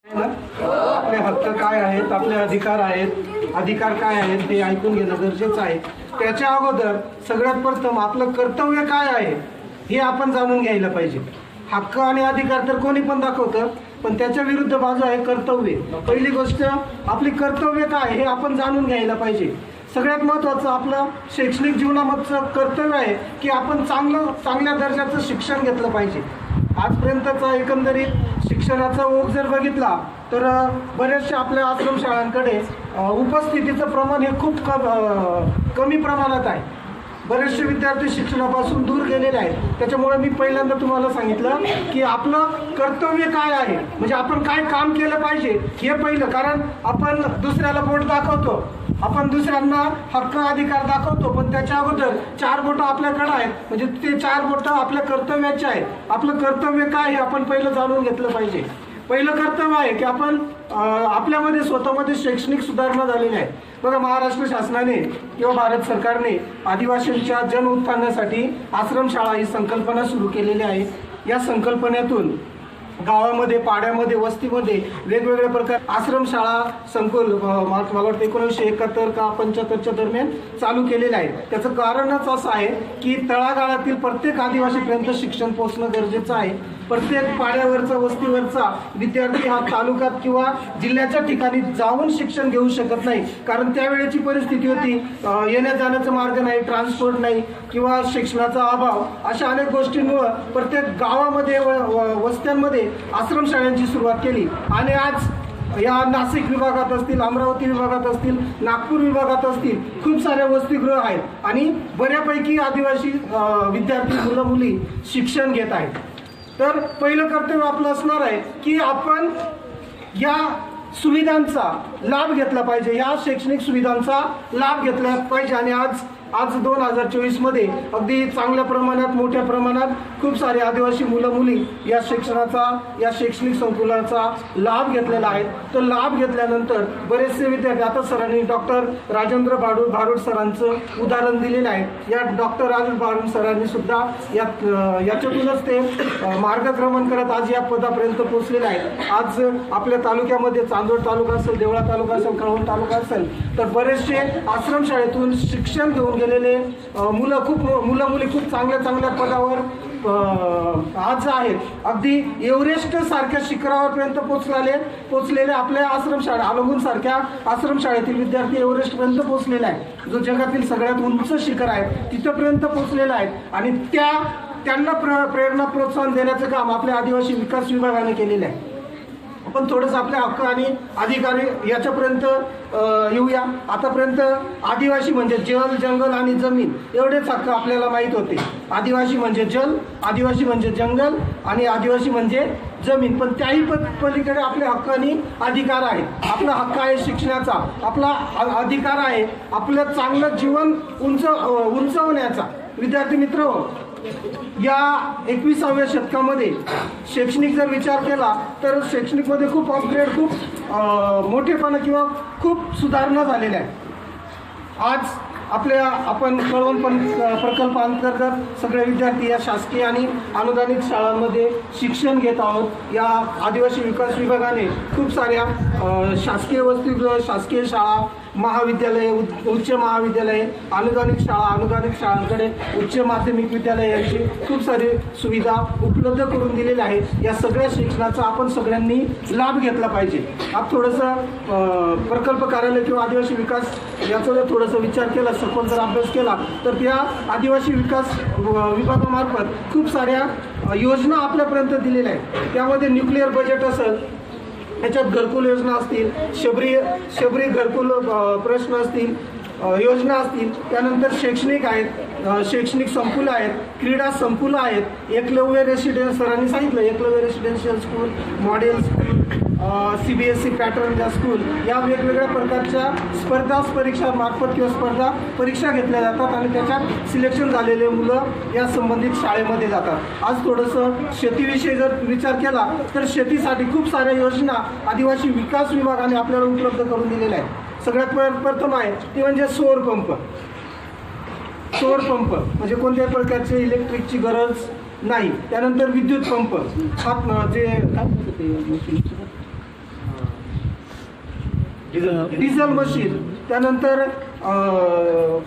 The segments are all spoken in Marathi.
आपले हक्क काय आहेत, आपले अधिकार आहेत, अधिकार काय आहेत हे ऐकून घेणं गरजेचं आहे. त्याच्या अगोदर सगळ्यात प्रथम आपलं कर्तव्य काय आहे हे आपण जाणून घ्यायला पाहिजे. हक्क आणि अधिकार तर कोणी पण दाखवतं, पण त्याच्या विरुद्ध बाजू आहे कर्तव्य. पहिली गोष्ट आपली कर्तव्य काय हे आपण जाणून घ्यायला पाहिजे. सगळ्यात महत्त्वाचं आपलं शैक्षणिक जीवनामधचं कर्तव्य आहे की आपण चांगल्या दर्जाचं शिक्षण घेतलं पाहिजे. आजपर्यंतचा एकंदरीत शिक्षणाचा ओघ जर बघितला तर बऱ्याचशा आपल्या आश्रमशाळांकडे उपस्थितीचं प्रमाण हे खूप कमी प्रमाणात आहे. बरेचसे विद्यार्थी शिक्षणापासून दूर गेलेले आहेत. त्याच्यामुळे मी पहिल्यांदा तुम्हाला सांगितलं की आपलं कर्तव्य काय आहे, म्हणजे आपण काय काम केलं पाहिजे हे पहिलं. कारण आपण दुसऱ्याला बोट दाखवतो, आपण दुसऱ्यांना हक्क अधिकार दाखवतो, पण त्याच्या अगोदर 4 बोटं आपल्याकडे आहेत, म्हणजे ते 4 बोटं आपल्या कर्तव्याचे आहेत. आपलं कर्तव्य काय हे आपण पहिलं जाणून घेतलं पाहिजे. पहिलं कर्तव्य आहे की आपण आपल्यामध्ये स्वतःमध्ये शैक्षणिक सुधारणा झालेली आहे. बघा, महाराष्ट्र शासनाने किंवा भारत सरकारने आदिवासींच्या जन उत्थानासाठी आश्रमशाळा ही संकल्पना सुरू केलेली आहे. या संकल्पनेतून गावामध्ये, पाड्यामध्ये, वस्तीमध्ये वेगवेगळ्या प्रकार आश्रमशाळा संकुल मला वाटतं 1971 का 75च्या दरम्यान चालू केलेलं आहे. त्याचं कारणच असं आहे की तळागाळातील प्रत्येक आदिवासीपर्यंत शिक्षण पोहोचणं गरजेचं आहे. प्रत्येक पाड्यावरचा, वस्तीवरचा विद्यार्थी हा तालुक्यात किंवा जिल्ह्याच्या ठिकाणी जाऊन शिक्षण घेऊ शकत नाही. कारण त्यावेळेची परिस्थिती होती, येण्या जाण्याचा मार्ग नाही, ट्रान्सपोर्ट नाही किंवा शिक्षणाचा अभाव, अशा अनेक गोष्टींमुळं प्रत्येक गावामध्ये वस्त्यांमध्ये आश्रमशाळांची सुरुवात केली. आणि आज या नाशिक विभागात असतील, अमरावती विभागात असतील, नागपूर विभागात असतील, खूप साऱ्या वसतिगृह आहेत आणि बऱ्यापैकी आदिवासी विद्यार्थी, मुलं मुली शिक्षण घेत आहेत. तर पहिलं कर्तव्य आपलं असणार आहे की आपण या सुविधांचा लाभ घेतला पाहिजे, या शैक्षणिक सुविधांचा लाभ घेतला पाहिजे. आणि आज 2024 अगदी चांगल्या प्रमाणात, मोठ्या प्रमाणात खूप सारे आदिवासी मुलं मुली या शिक्षणाचा, या शैक्षणिक संकुलाचा लाभ घेतलेला आहे. तो लाभ घेतल्यानंतर बरेचसे विद्यार्थी, आता सरांनी डॉक्टर राजेंद्र भारूड सरांचं उदाहरण दिलेलं आहे. या डॉक्टर राजेंद्र भारूड सरांनी सुद्धा याच्यातूनच ते मार्गक्रमण करत आज या पदापर्यंत पोहोचलेले आहेत. आज आपल्या तालुक्यामध्ये चांदोड तालुका असेल, देवळा तालुका असेल, कळवण तालुका असेल, तर बरेचसे आश्रमशाळेतून शिक्षण घेऊन गेलेले मुलं मुली खूप चांगल्या पदावर आज आहेत. अगदी एव्हरेस्ट सारख्या शिखरावरपर्यंत पोचलेले आपल्या आश्रमशाळा, अलंगून सारख्या आश्रमशाळेतील विद्यार्थी एव्हरेस्टपर्यंत पोचलेले आहेत, जो जगातील सगळ्यात उंच शिखर आहे तिथंपर्यंत पोचलेले आहेत. आणि त्यांना प्रेरणा, प्रोत्साहन देण्याचं काम आपल्या आदिवासी विकास विभागाने केलेलं आहे. आपण थोडंसं आपल्या हक्क आणि अधिकार याच्यापर्यंत येऊया. आतापर्यंत आदिवासी म्हणजे जल, जंगल आणि जमीन एवढेच हक्क आपल्याला माहीत होते. आदिवासी म्हणजे जल, आदिवासी म्हणजे जंगल आणि आदिवासी म्हणजे जमीन. पण त्याही पलीकडे आपले हक्क आणि अधिकार आहेत. आपला हक्क आहे शिक्षणाचा, आपला अधिकार आहे आपलं चांगलं जीवन उंचवण्याचा. विद्यार्थी मित्र, या 21व्या शतकामध्ये शैक्षणिक जर विचार केला तर शैक्षणिकमध्ये खूप अपग्रेड, खूप मोठेपणा किंवा खूप सुधारणा झालेल्या आहे. आज आपण कळवण प्रकल्पांतर्गत सगळे विद्यार्थी या शासकीय आणि अनुदानित शाळांमध्ये शिक्षण घेत आहोत. या आदिवासी विकास विभागाने खूप साऱ्या शासकीय वसतिगृह, शासकीय शाळा, महाविद्यालये, उच्च महाविद्यालये, अनुदानित शाळांकडे उच्च माध्यमिक विद्यालय यांची खूप सारी सुविधा उपलब्ध करून दिलेल्या आहेत. या सगळ्या शिक्षणाचा आपण सगळ्यांनी लाभ घेतला पाहिजे. आप थोडंसं प्रकल्प कार्यालय किंवा आदिवासी विकास याचा जर थोडासा विचार केला, सखोल जर अभ्यास केला तर त्या आदिवासी विकास विभागामार्फत खूप साऱ्या योजना आपल्यापर्यंत दिलेल्या आहेत. त्यामध्ये न्यूक्लिअर बजेट असेल, त्याच्यात घरकुल योजना असतील, शबरी घरकुल प्रश्न असतील, योजना असतील, त्यानंतर शैक्षणिक आहेत, शैक्षणिक संकुलं आहेत, क्रीडा संकुलं आहेत, एकलव्य रेसिडेन्स, सरांनी सांगितलं Eklavya residential school, model school, CBSE pattern school, या वेगवेगळ्या प्रकारच्या स्पर्धा परीक्षांमार्फत किंवा स्पर्धा परीक्षा घेतल्या जातात आणि त्याच्यात सिलेक्शन झालेले मुलं या संबंधित शाळेमध्ये जातात. आज थोडंसं शेतीविषयी जर विचार केला तर शेतीसाठी खूप साऱ्या योजना आदिवासी विकास विभागाने आपल्याला उपलब्ध करून दिलेल्या आहेत. सगळ्यात प्रथम आहे ती म्हणजे सौर पंप. म्हणजे कोणत्याही प्रकारचे इलेक्ट्रिकची गरज नाही. त्यानंतर विद्युत पंप, जे डिझेल मशीन, त्यानंतर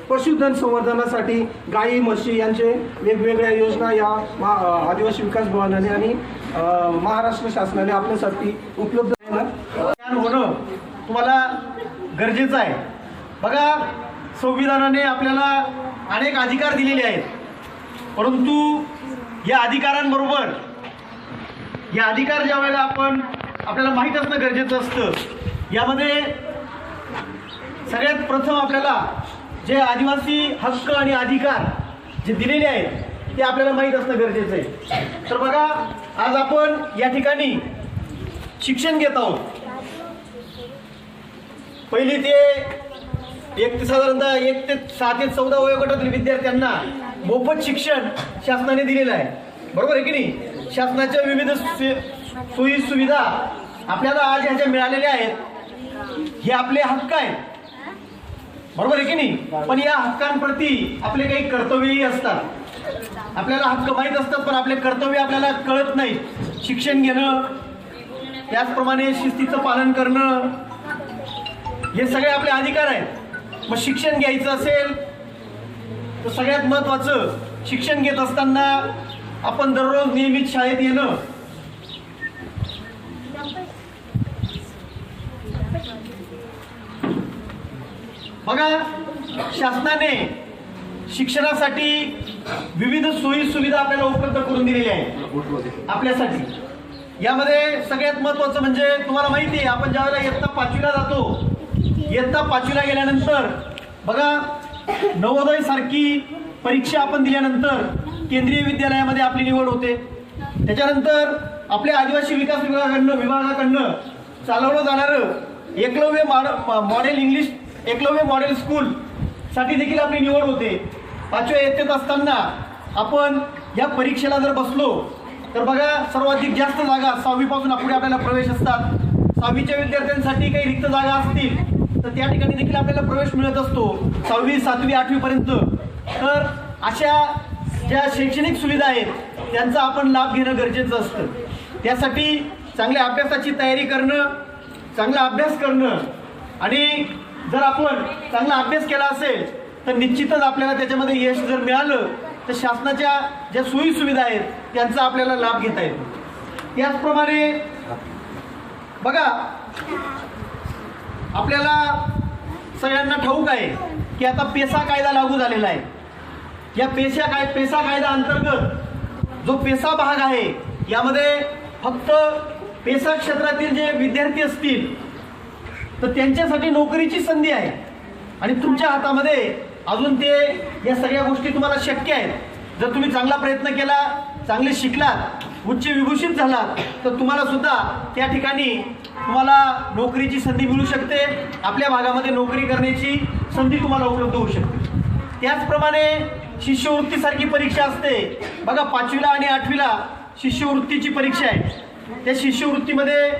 पशुधन संवर्धनासाठी गाई म्हशी यांचे वेगवेगळ्या योजना या आदिवासी विकास भवनाने आणि महाराष्ट्र शासनाने आपल्यासाठी उपलब्ध होणं तुम्हाला गरजेचं आहे. बघा, संविधानाने आपल्याला अनेक अधिकार दिलेले आहेत, परंतु या अधिकारांबरोबर या अधिकार ज्या वेळेला आपल्याला माहीत असणं गरजेचं असतं. यामध्ये सगळ्यात प्रथम आपल्याला जे आदिवासी हक्क आणि अधिकार जे दिलेले आहेत ते आपल्याला माहीत असणं गरजेचं आहे. तर बघा, आज आपण या ठिकाणी शिक्षण घेत आहोत. पहिली ते साधारणतः 1 ते 6 ते 14 वयोगटातील विद्यार्थ्यांना मोफत शिक्षण शासनाने दिलेलं आहे. बरोबर आहे की नाही? शासनाच्या विविध सोयी सुविधा आपल्याला आज ह्या ज्या मिळालेल्या आहेत हे आपले हक्क आहेत. बरोबर आहे की नाही? पण या हक्कांप्रती आपले काही कर्तव्यही असतात. आपल्याला हक्क माहीत असतात, पण आपले कर्तव्य आपल्याला कळत नाहीत. शिक्षण घेणं, त्याचप्रमाणे शिस्तीचं पालन करणं, हे सगळे आपले अधिकार आहेत. मग शिक्षण घ्यायचं असेल तर सगळ्यात महत्त्वाचं, शिक्षण घेत असताना आपण दररोज नियमित शाळेत येणं, बघा, शासनाने शिक्षणासाठी विविध सोयी सुविधा आपल्याला उपलब्ध करून दिलेल्या आहेत आपल्यासाठी. यामध्ये सगळ्यात महत्त्वाचं म्हणजे तुम्हाला माहिती आहे, आपण ज्यावेळेला इयत्ता 5वीला जातो, इयत्ता 5वीला गेल्यानंतर बघा, नवोदय सारखी परीक्षा आपण दिल्यानंतर केंद्रीय विद्यालयामध्ये आपली निवड होते. त्याच्यानंतर आपल्या आदिवासी विकास विभागाकडनं चालवलं जाणारं एकलव्य मॉडेल स्कूल साठी देखील आपली निवड होते. 5व्या इयत्तेत असताना आपण या परीक्षेला जर बसलो तर बघा, सर्वाधिक जास्त जागा 6वी पासून पुढे आपल्याला प्रवेश असतात. 6वीच्या विद्यार्थ्यांसाठी काही रिक्त जागा असतील तर त्या ठिकाणी देखील आपल्याला प्रवेश मिळत असतो 6वी 7वी 8वी पर्यंत. तर अशा ज्या शैक्षणिक सुविधा आहेत त्यांचा आपण लाभ घेणं गरजेचं असतं. त्यासाठी चांगल्या अभ्यासाची तयारी करणं, चांगला अभ्यास करणं, आणि जर आपण चांगला अभ्यास केला असेल तर निश्चितच आपल्याला त्याच्यामध्ये यश जर मिळालं तर शासनाच्या ज्या सोयी सुविधा आहेत त्यांचा आपल्याला लाभ घेता येतो. त्याचप्रमाणे बघा, आपल्याला सगळ्यांना ठाऊक आहे की आता पेसा कायदा लागू झालेला आहे. या पेसा कायदा अंतर्गत जो पेसा भाग आहे यामध्ये फक्त पेसा क्षेत्रातील जे विद्यार्थी असतील तर त्यांच्यासाठी नोकरीची संधी आहे. आणि तुमच्या हातामध्ये अजून ते या सगळ्या गोष्टी तुम्हाला शक्य आहेत. जर तुम्ही चांगला प्रयत्न केला, चांगले शिकलात, उच्च विभूषित झालात तर तुम्हाला सुद्धा त्या ठिकाणी तुम्हाला नोकरीची संधी मिळू शकते. आपल्या भागामध्ये नोकरी करण्याची संधी तुम्हाला उपलब्ध होऊ शकते. त्याचप्रमाणे शिष्यवृत्तीसारखी परीक्षा असते बघा. 5वीला आणि 8वीला शिष्यवृत्तीची परीक्षा आहे. त्या शिष्यवृत्तीमध्ये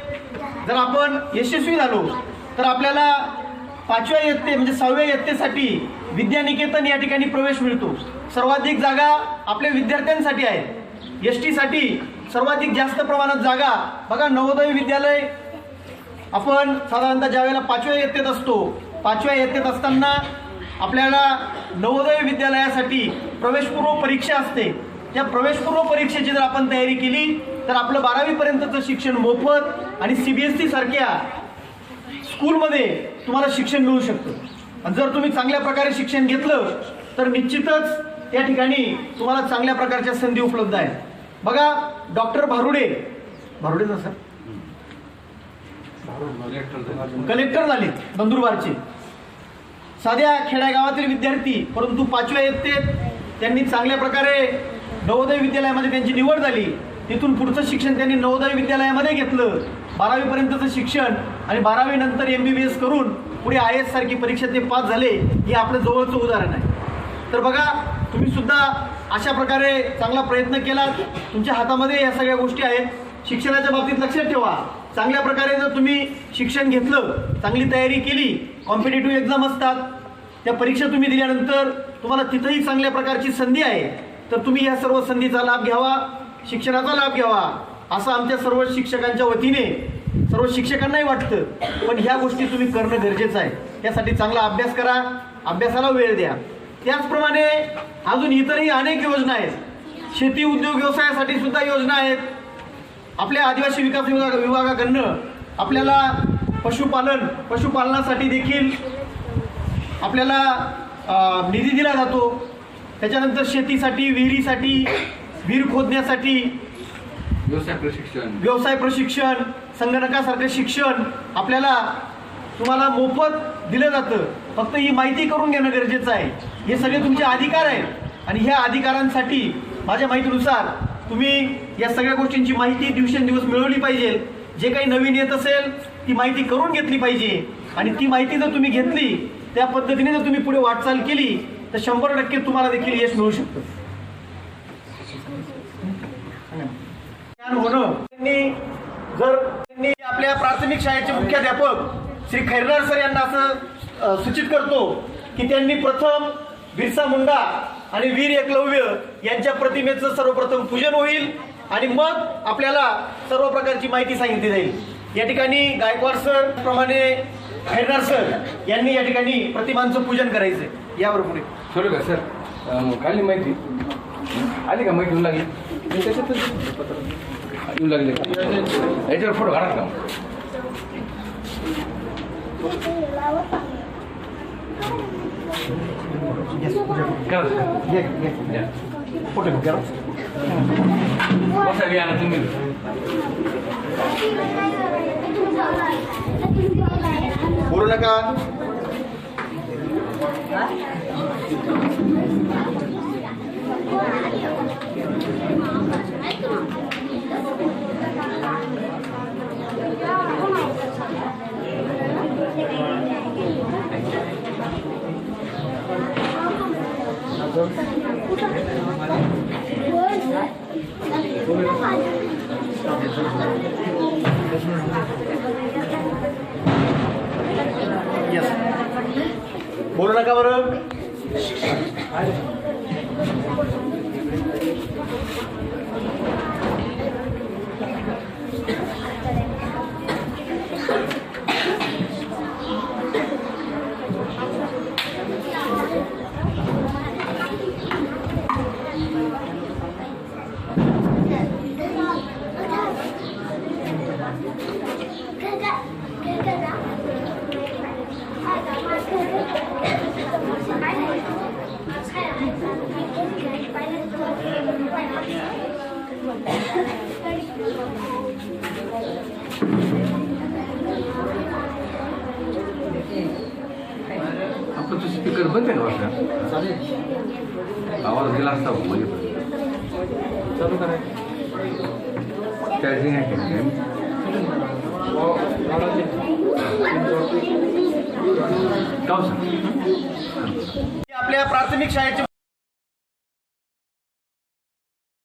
जर आपण यशस्वी झालो तर आपल्याला 5व्या इयत्ते म्हणजे 6व्या इयत्तेसाठी विद्यानिकेतन या ठिकाणी प्रवेश मिळतो. सर्वाधिक जागा आपल्या विद्यार्थ्यांसाठी आहेत. ST साठी सर्वाधिक जास्त प्रमाणात जागा बघा. नवोदय विद्यालय आपण साधारणतः ज्या वेळेला 5व्या इयत्तेत असतो, 5व्या इयत्तेत असताना आपल्याला नवोदय विद्यालयासाठी प्रवेशपूर्व परीक्षा असते. त्या प्रवेशपूर्व परीक्षेची जर आपण तयारी केली तर आपलं 12वी पर्यंतचं शिक्षण मोफत आणि CBSE सारख्या स्कूलमध्ये तुम्हाला शिक्षण मिळू शकतं. आणि जर तुम्ही चांगल्या प्रकारे शिक्षण घेतलं तर निश्चितच त्या ठिकाणी तुम्हाला चांगल्या प्रकारच्या संधी उपलब्ध आहेत. बघा, डॉक्टर भारुडे सर कलेक्टर झाले नंदुरबारचे. साध्या खेड्यागावातील विद्यार्थी, परंतु 5व्या इयत्तेत त्यांनी चांगल्या प्रकारे नवोदय विद्यालयामध्ये त्यांची निवड झाली. तिथून पुढचं शिक्षण त्यांनी नवोदय विद्यालयामध्ये घेतलं. 12वी पर्यंतचं शिक्षण आणि 12वी नंतर MBBS करून पुढे IAS सारखी परीक्षा ते पास झाले. हे आपलं जवळचं उदाहरण आहे. तर बघा, तुम्ही सुद्धा अशा प्रकारे चांगला प्रयत्न केला. तुमच्या हातामध्ये या सगळ्या गोष्टी आहेत. शिक्षणाच्या बाबतीत लक्षात ठेवा, चांगल्या प्रकारे जर तुम्ही शिक्षण घेतलं, चांगली तयारी केली, कॉम्पिटिटिव्ह एक्झाम असतात, त्या परीक्षा तुम्ही दिल्यानंतर तुम्हाला तिथंही चांगल्या प्रकारची संधी आहे. तर तुम्ही या सर्व संधीचा लाभ घ्यावा, शिक्षणाचा लाभ घ्यावा, असं आमच्या सर्व शिक्षकांच्या वतीने सर्व शिक्षकांनाही वाटतं, पण ह्या गोष्टी तुम्ही करणं गरजेचं आहे. त्यासाठी चांगला अभ्यास करा, अभ्यासाला वेळ द्या. त्याचप्रमाणे अजून इतरही अनेक योजना आहेत. शेती उद्योग व्यवसायासाठी सुद्धा योजना आहेत. आपल्या आदिवासी विकास विभागाकडनं आपल्याला पशुपालनासाठी देखील आपल्याला निधी दिला जातो. त्याच्यानंतर शेतीसाठी, विहिरीसाठी, विहीर खोदण्यासाठी व्यवसाय प्रशिक्षण, संगणकासारखं शिक्षण आपल्याला तुम्हाला मोफत दिलं जातं. फक्त ही माहिती करून घेणं गरजेचं आहे. हे सगळे तुमचे अधिकार आहेत आणि ह्या अधिकारांसाठी माझ्या माहितीनुसार तुम्ही या सगळ्या गोष्टींची माहिती दिवसेंदिवस मिळवली पाहिजे. जे काही नवीन येत असेल ती माहिती करून घेतली पाहिजे आणि ती माहिती जर तुम्ही घेतली, त्या पद्धतीने जर तुम्ही पुढे वाटचाल केली तर 100% तुम्हाला देखील यश मिळू शकतं. होणं त्यांनी आपल्या प्राथमिक शाळेचे मुख्याध्यापक श्री खैरनार सर यांना असं सूचित करतो की त्यांनी प्रथम बिरसा मुंडा आणि वीर एकलव्य यांच्या प्रतिमेचं सर्वप्रथम पूजन होईल आणि मग आपल्याला सर्व प्रकारची माहिती सांगितली जाईल. या ठिकाणी गायकवाड सर प्रमाणे खैरनार सर यांनी या ठिकाणी प्रतिमांचं पूजन करायचंय. यावर पुढे सर का सर काढली माहिती आली का? माहिती येऊन लागली येऊन लागली याच्यावर फोटो काढा का? फोटो घ्या. बसा घ्या ना तुम्ही. बोलू नका. Yes. बोलू नका बरं. आपलं तो स्पीकर बंद आहे ना? आवाज गेला असता म्हणजे चालू करायचं. चार्जिंग आहे का? आपल्या प्राथमिक शाळेचे